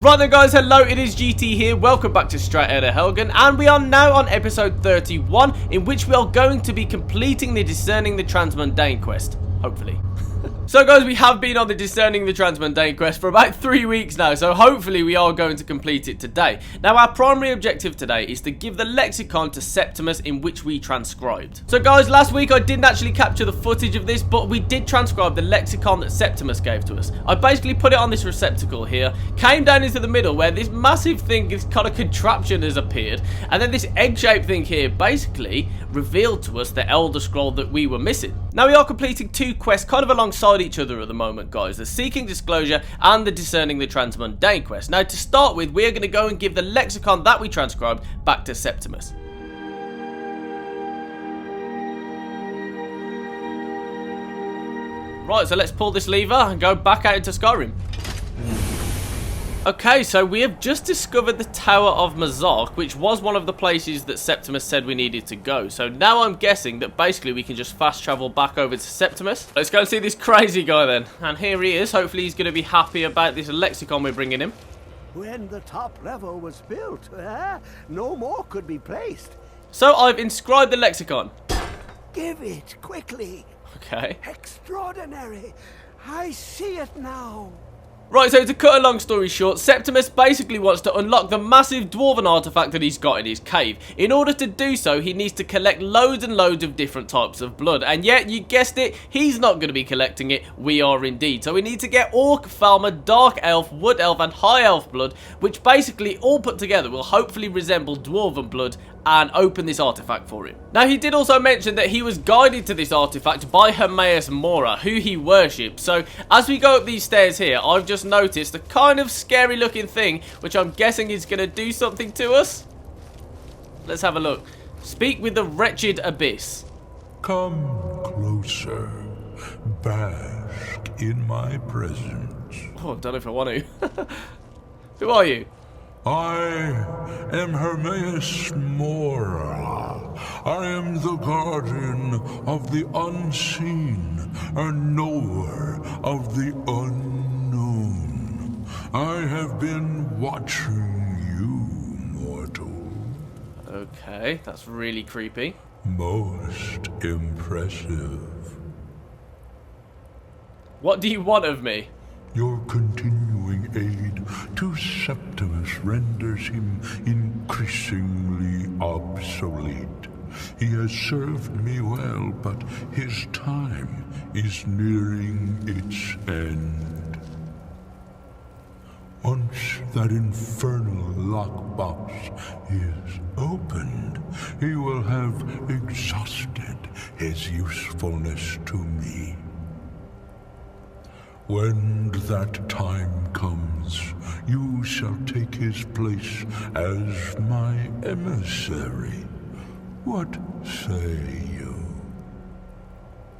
Right then guys, hello, it is GT here, welcome back to Outta Helgen, and we are now on episode 31, in which we are going to be completing the 𝓟𝓸𝓬𝓸𝓷𝓼 quest, hopefully. So guys, we have been on the 𝓟𝓸𝓬𝓸𝓷𝓼 quest for about 3 weeks now, so hopefully we are going to complete it today. Now our primary objective today is to give the lexicon to Septimus, in which we transcribed. So guys, last week I didn't actually capture the footage of this, but we did transcribe the lexicon that Septimus gave to us. I basically put it on this receptacle here, came down into the middle where this massive thing, this kind of contraption has appeared, and then this egg-shaped thing here basically revealed to us the Elder Scroll that we were missing. Now we are completing 2 quests kind of alongside each other at the moment, guys, the Seeking Disclosure and the 𝓟𝓸𝓬𝓸𝓷𝓼 quest. Now to start with, we are going to go and give the lexicon that we transcribed back to Septimus. Right, so let's pull this lever and go back out into Skyrim. Okay, so we have just discovered the Tower of 𝓟𝓸𝓬𝓲𝓪, which was one of the places that Septimus said we needed to go. So now I'm guessing that basically we can just fast travel back over to Septimus. Let's go and see this crazy guy then. And here he is. Hopefully he's going to be happy about this lexicon we're bringing him. When the top level was built, no more could be placed. So I've inscribed the lexicon. Give it quickly. Okay. Extraordinary. I see it now. Right, so to cut a long story short, Septimus basically wants to unlock the massive dwarven artifact that he's got in his cave. In order to do so, he needs to collect loads and loads of different types of blood. And yet, you guessed it, he's not going to be collecting it, we are indeed. So we need to get Orc, Falmer, Dark Elf, Wood Elf and High Elf blood, which basically all put together will hopefully resemble dwarven blood and open this artifact for him. Now, he did also mention that he was guided to this artifact by 𝓟𝓚𝓚, who he worshipped. So, as we go up these stairs here, I've just noticed a kind of scary looking thing, which I'm guessing is going to do something to us. Let's have a look. Speak with the wretched abyss. Come closer. Bask in my presence. Oh, I don't know if I want to. Who are you? I am 𝓟𝓚𝓚𝓚𝓚𝓚𝓚𝓚. I am the guardian of the unseen, a knower of the unknown. I have been watching you, mortal. Okay, that's really creepy. Most impressive. What do you want of me? Your continuing aid to Septimus renders him increasingly obsolete. He has served me well, but his time is nearing its end. Once that infernal lockbox is opened, he will have exhausted his usefulness to me. When that time comes, you shall take his place as my emissary. What say you?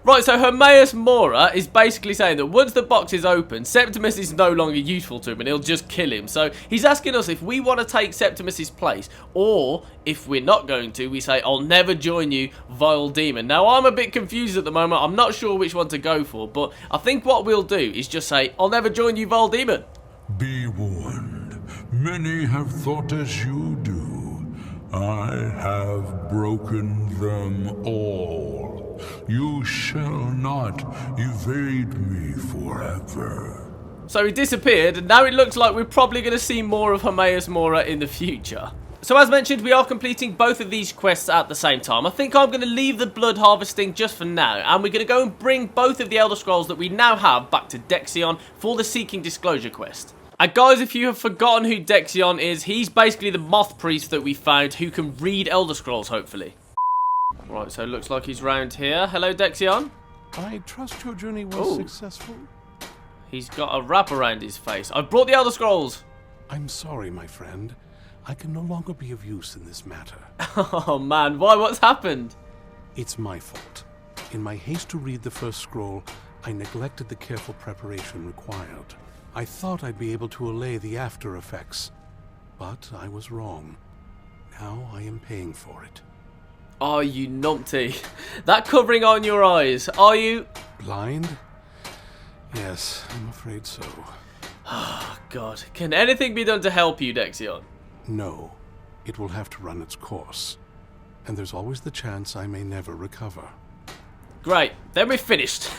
Right, so 𝓟𝓚𝓚𝓚𝓚 is basically saying that once the box is open, Septimus is no longer useful to him and he'll just kill him. So he's asking us if we want to take Septimus's place, or if we're not going to, we say, I'll never join you, vile demon. Now, I'm a bit confused at the moment. I'm not sure which one to go for, but I think what we'll do is just say, I'll never join you, vile demon. Be warned. Many have thought as you do. I have broken them all. You shall not evade me forever. So he disappeared, and now it looks like we're probably going to see more of 𝓟𝓚𝓚𝓚𝓚 in the future. So as mentioned, we are completing both of these quests at the same time. I think I'm going to leave the blood harvesting just for now, and we're going to go and bring both of the Elder Scrolls that we now have back to Dexion for the Seeking Disclosure quest. And guys, if you have forgotten who Dexion is, he's basically the moth priest that we found who can read Elder Scrolls, hopefully. Right, so it looks like he's round here. Hello, Dexion. I trust your journey was successful. He's got a wrap around his face. I've brought the Elder Scrolls. I'm sorry, my friend. I can no longer be of use in this matter. Oh, man. Why? What's happened? It's my fault. In my haste to read the first scroll, I neglected the careful preparation required. I thought I'd be able to allay the after effects, but I was wrong. Now I am paying for it. Oh, you numpty. That covering on your eyes, are you? Blind? Yes, I'm afraid so. Oh, God. Can anything be done to help you, Dexion? No, it will have to run its course. And there's always the chance I may never recover. Great. Then we're finished.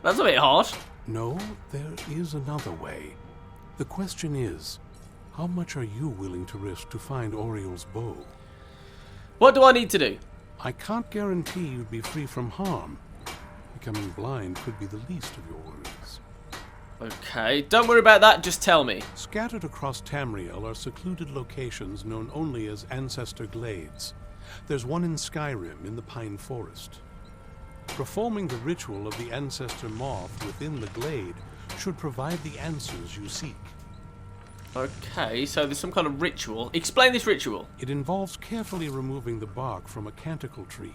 That's a bit harsh. No, there is another way. The question is, how much are you willing to risk to find Oriel's bow? What do I need to do? I can't guarantee you'd be free from harm. Becoming blind could be the least of your worries. Okay, don't worry about that, just tell me. Scattered across Tamriel are secluded locations known only as Ancestor Glades. There's one in Skyrim in the Pine Forest. Performing the ritual of the Ancestor Moth within the glade should provide the answers you seek. Okay, so there's some kind of ritual. Explain this ritual. It involves carefully removing the bark from a canticle tree,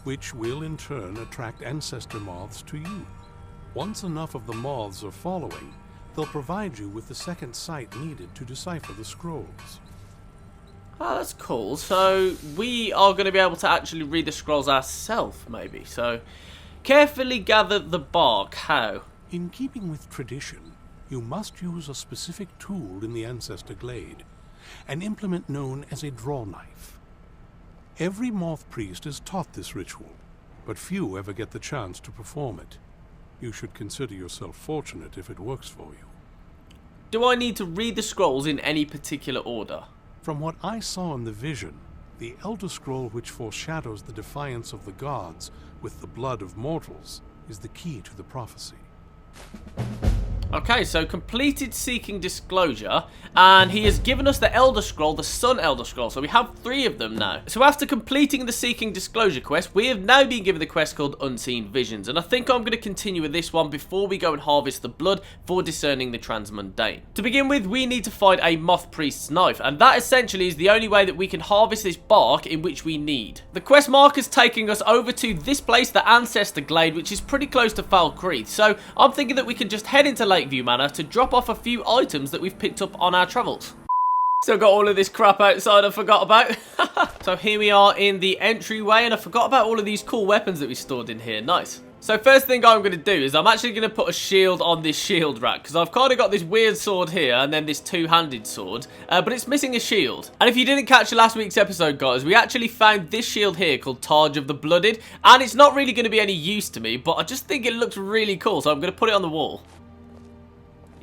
which will in turn attract ancestor moths to you. Once enough of the moths are following, they'll provide you with the second sight needed to decipher the scrolls. Oh, that's cool. So we are going to be able to actually read the scrolls ourselves, maybe. So carefully gather the bark. How? In keeping with tradition, you must use a specific tool in the Ancestor Glade, an implement known as a draw knife. Every moth priest is taught this ritual, but few ever get the chance to perform it. You should consider yourself fortunate if it works for you. Do I need to read the scrolls in any particular order? From what I saw in the vision, the Elder Scroll which foreshadows the defiance of the gods with the blood of mortals is the key to the prophecy. Okay, so completed Seeking Disclosure, and he has given us the Elder Scroll, the Sun Elder Scroll, so we have 3 of them now. So after completing the Seeking Disclosure quest, we have now been given the quest called Unseen Visions, and I think I'm going to continue with this one before we go and harvest the blood for discerning the transmundane. To begin with, we need to find a Moth Priest's knife, and that essentially is the only way that we can harvest this bark in which we need. The quest marker's taking us over to this place, the Ancestor Glade, which is pretty close to Falkreath, so I'm thinking that we can just head into Lakeview Manor to drop off a few items that we've picked up on our travels. Still got all of this crap outside I forgot about. So here we are in the entryway, and I forgot about all of these cool weapons that we stored in here. Nice. So first thing I'm going to do is I'm actually going to put a shield on this shield rack, because I've kind of got this weird sword here and then this two-handed sword, but it's missing a shield. And if you didn't catch last week's episode, guys, we actually found this shield here called 𝓟𝓸𝓬𝓸𝓷𝓼, and it's not really going to be any use to me, but I just think it looks really cool, so I'm going to put it on the wall.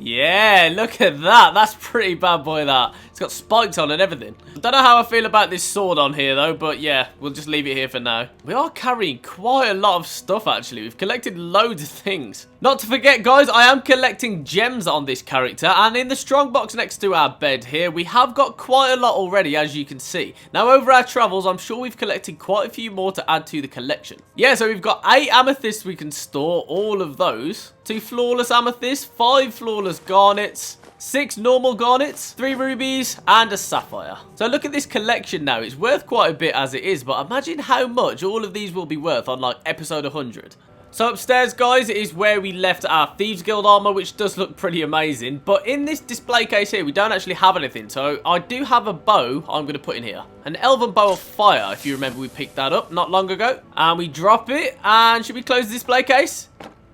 Yeah, look at that. That's pretty bad boy, that. It's got spikes on and everything. I don't know how I feel about this sword on here, though, but yeah, we'll just leave it here for now. We are carrying quite a lot of stuff, actually. We've collected loads of things. Not to forget, guys, I am collecting gems on this character, and in the strongbox next to our bed here, we have got quite a lot already, as you can see. Now, over our travels, I'm sure we've collected quite a few more to add to the collection. Yeah, so we've got 8 amethysts we can store, all of those. 2 flawless amethysts, 5 flawless garnets, 6 normal garnets, 3 rubies, and a sapphire. So look at this collection now. It's worth quite a bit as it is, but imagine how much all of these will be worth on, like, episode 100. So upstairs, guys, is where we left our Thieves Guild armor, which does look pretty amazing. But in this display case here, we don't actually have anything. So I do have a bow I'm going to put in here. An elven bow of fire, if you remember, we picked that up not long ago. And we drop it, and should we close the display case?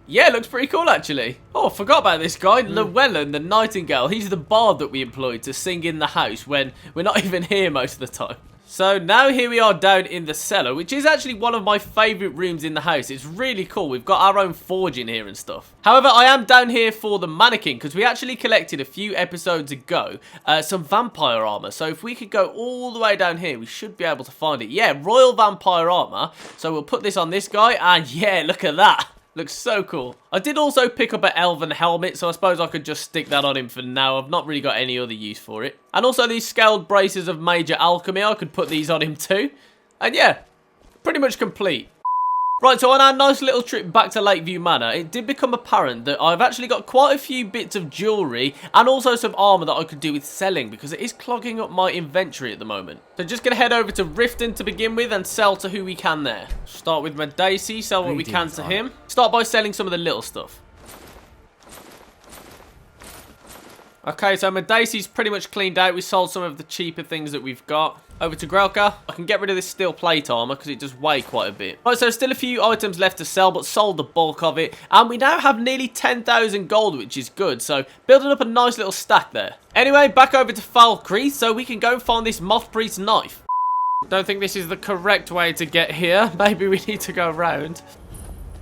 Yeah, it looks pretty cool, actually. Oh, I forgot about this guy, Llewellyn, the Nightingale. He's the bard that we employed to sing in the house when we're not even here most of the time. So now here we are down in the cellar, which is actually one of my favourite rooms in the house. It's really cool. We've got our own forge in here and stuff. However, I am down here for the mannequin, because we actually collected a few episodes ago some vampire armour. So if we could go all the way down here, we should be able to find it. Yeah, royal vampire armour. So we'll put this on this guy, and yeah, look at that. Looks so cool. I did also pick up an elven helmet, so I suppose I could just stick that on him for now. I've not really got any other use for it. And also these scaled braces of major alchemy, I could put these on him too. And yeah, pretty much complete. Right, so on our nice little trip back to Lakeview Manor, it did become apparent that I've actually got quite a few bits of jewellery and also some armour that I could do with selling, because it is clogging up my inventory at the moment. So just going to head over to Riften to begin with and sell to who we can there. Start with Madacey, sell what we can to him. Start by selling some of the little stuff. Okay, so Madacey's pretty much cleaned out. We sold some of the cheaper things that we've got. Over to 𝓷𝓸𝓬𝓸𝓷𝓼. I can get rid of this steel plate armor because it does weigh quite a bit. Right, so still a few items left to sell, but sold the bulk of it. And we now have nearly 10,000 gold, which is good. So building up a nice little stack there. Anyway, back over to Falkreath so we can go find this moth priest knife. Don't think this is the correct way to get here. Maybe we need to go around.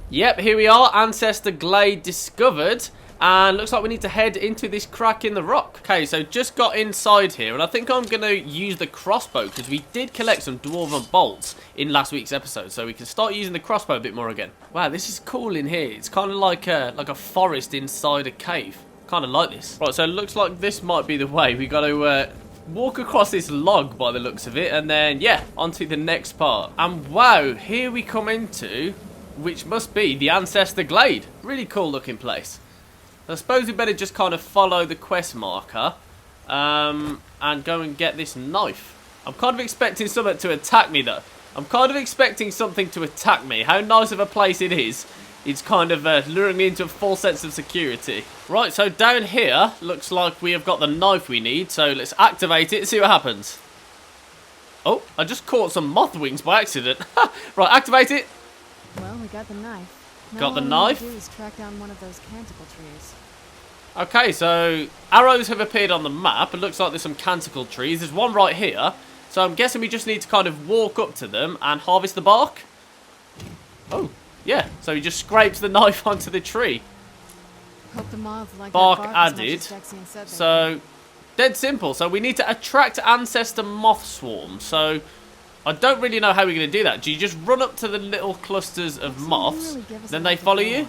Yep, here we are. Ancestor Glade discovered. And looks like we need to head into this crack in the rock. Okay, so just got inside here. And I think I'm going to use the crossbow. Because we did collect some dwarven bolts in last week's episode. So we can start using the crossbow a bit more again. Wow, this is cool in here. It's kind of like a forest inside a cave. Kind of like this. Right, so it looks like this might be the way. We got to walk across this log by the looks of it. And then, yeah, onto the next part. And wow, here we come into, which must be the Ancestor Glade. Really cool looking place. I suppose we better just kind of follow the quest marker and go and get this knife. I'm kind of expecting something to attack me, though. I'm kind of expecting something to attack me. How nice of a place it is. It's kind of luring me into a false sense of security. Right, so down here, looks like we have got the knife we need. So let's activate it and see what happens. Oh, I just caught some moth wings by accident. Right, activate it. Well, we got the knife. Got the All knife. we need to do is track down one of those canticle trees. Okay, so arrows have appeared on the map. It looks like there's some canticle trees. There's one right here. So I'm guessing we just need to kind of walk up to them and harvest the bark. Oh, yeah. So he just scrapes the knife onto the tree. Hope the moths like Bark that bark as much added. as Dexian said they So, dead simple. So we need to attract ancestor moth swarms. So I don't really know how we're going to do that. Do you just run up to the little clusters of moths, then they follow you?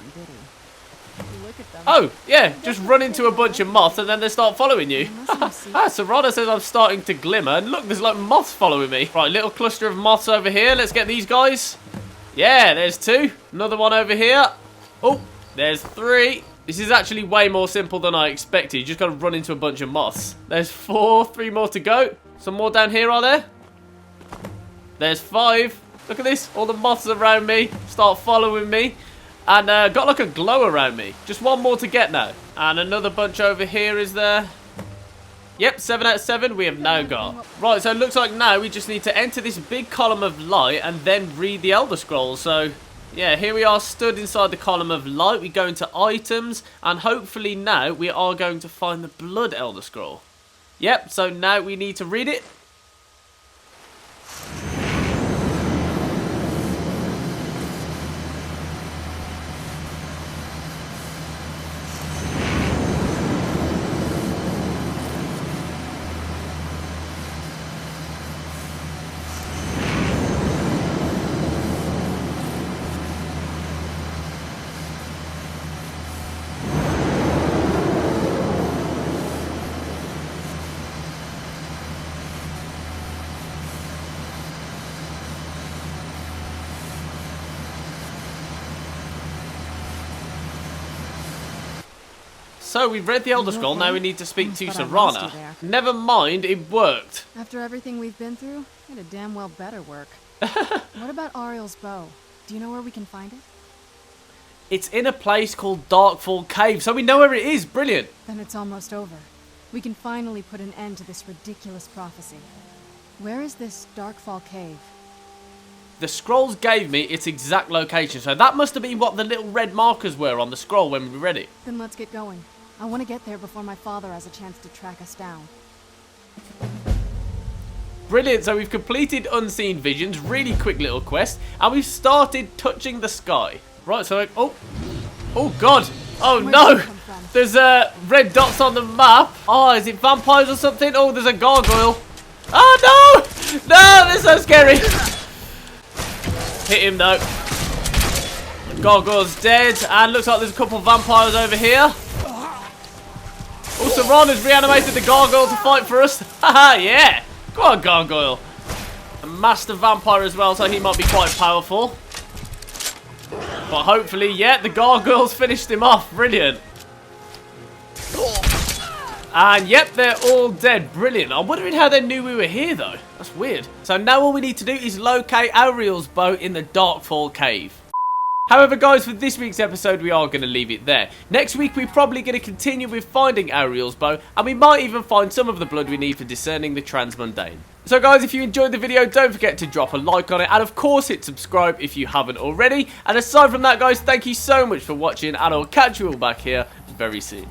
Oh, yeah, just run into a bunch of moths and then they start following you. 𝓍𝓸𝓬𝓸𝓷𝓼 says I'm starting to glimmer. And look, there's like moths following me. Right, little cluster of moths over here. Let's get these guys. Yeah, there's two. Another one over here. Oh, there's three. This is actually way more simple than I expected. You just got to run into a bunch of moths. There's four, three more to go. Some more down here, are there? There's five. Look at this. All the moths around me start following me. And got like a glow around me. Just one more to get now. And another bunch over here is there. Yep, 7 out of 7 we have now got. Right, so it looks like now we just need to enter this big column of light and then read the Elder Scrolls. So, yeah, here we are stood inside the column of light. We go into items. And hopefully now we are going to find the Blood Elder Scroll. Yep, so now we need to read it. So we've read the Elder Scroll, now we need to speak to But I lost you 𝓍𝓸𝓬𝓸𝓬𝓸. there. Never mind, it worked. After everything we've been through, it'd damn well better work. What about Ariel's bow? Do you know where we can find it? It's in a place called Darkfall Cave, so we know where it is. Brilliant. Then it's almost over. We can finally put an end to this ridiculous prophecy. Where is this Darkfall Cave? The scrolls gave me its exact location, so that must have been what the little red markers were on the scroll when we read it. Then let's get going. I want to get there before my father has a chance to track us down. Brilliant, so we've completed Unseen Visions, really quick little quest, and we've started touching the sky. Right, so, oh god, oh Where no, did it come from? there's red dots on the map. Oh, is it vampires or something? Oh, there's a gargoyle. Oh no, no, they're so scary. Hit him though. The gargoyle's dead, and looks like there's a couple of vampires over here. Also, Ron has reanimated the gargoyle to fight for us. Haha, yeah. Go on, gargoyle. A master vampire as well, so he might be quite powerful. But hopefully, yeah, the gargoyle's finished him off. Brilliant. And yep, they're all dead. Brilliant. I'm wondering how they knew we were here, though. That's weird. So now all we need to do is locate Ariel's boat in the Darkfall Cave. However, guys, for this week's episode, we are going to leave it there. Next week, we're probably going to continue with finding Ariel's bow, and we might even find some of the blood we need for discerning the transmundane. So guys, if you enjoyed the video, don't forget to drop a like on it, and of course hit subscribe if you haven't already. And aside from that, guys, thank you so much for watching, and I'll catch you all back here very soon.